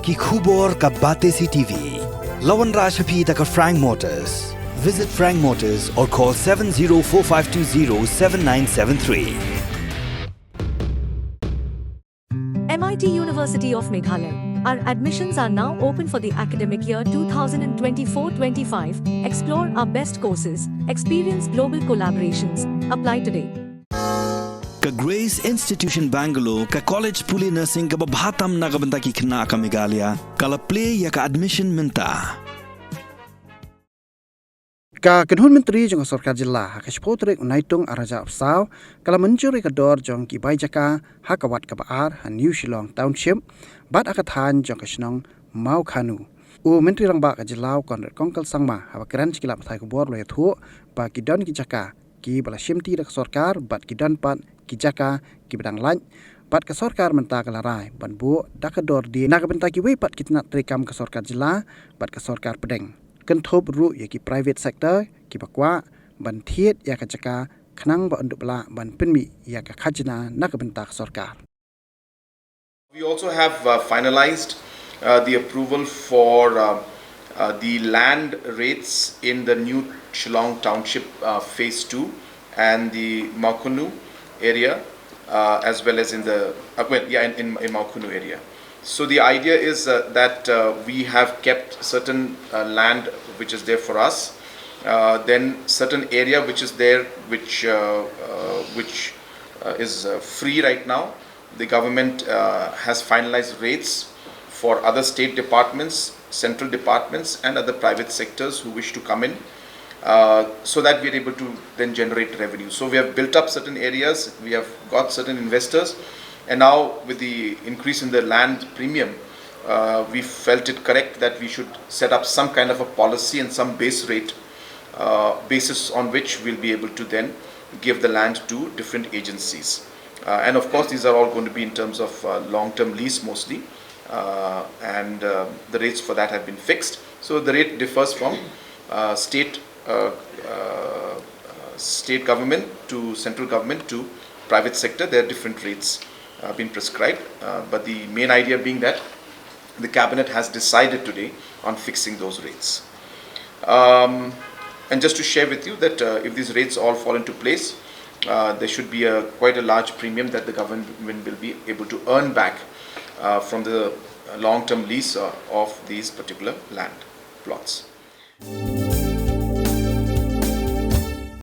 ki khubor ka bate si TV. Lawan Rashaphi taka Frank Motors. Visit Frank Motors or call 7045207973. MIT University of Meghalaya. Our admissions are now open for the academic year 2024-25. Explore our best courses, experience global collaborations. Apply today. Ka Grace Institution Bangalore ka College Puli Nursing ka babhatam na kabanta ki khna ka Meghalaya kala play ya ka admission minta. Ka Kanhun Menteri jong Sorkar Jilla ka Spotrek Unaitung Araja Absau kala Mynjur ka dor jong ki bai Jaka hakawat ka baar han New Shillong Township bat akathan jong ka Shillong Mawkhanu. U Menteri rang ba ka Jilau kon kongkal sangma ha kran skila pathai ko bor le thu ba ki don ki Jaka ki bala shimti dak Sorkar bat ki don pat ki Jaka ki bedang lan bat ka Sorkar menta ka larai ban bu dak dor di na ka benta ki we pat kitna trekam ka Sorkar Jilla bat ka Sorkar Pedeng kan thop ru ya ki private sector ki bakwa ban thiet ya ka Jaka khnang ba undu bala ban pinmi ya ka khajina na ka benta ka Sorkar. We also have finalized the approval for the land rates in the new Shillong Township Phase 2 and the Mawkhanu area as well as in the in Mawkhanu area. So the idea is that we have kept certain land which is there for us, then certain area which is there which is free right now. The government has finalized rates for other state departments, central departments and other private sectors who wish to come in so that we are able to then generate revenue. So we have built up certain areas, we have got certain investors, and now with the increase in the land premium, we felt it correct that we should set up some kind of a policy and some base rate basis on which we'll be able to then give the land to different agencies. And of course these are all going to be in terms of long-term lease mostly, and the rates for that have been fixed. So the rate differs from state government to central government to private sector. There are different rates been prescribed, but the main idea being that the cabinet has decided today on fixing those rates. And just to share with you that if these rates all fall into place, there should be quite a large premium that the government will be able to earn back from the long-term lease of these particular land plots.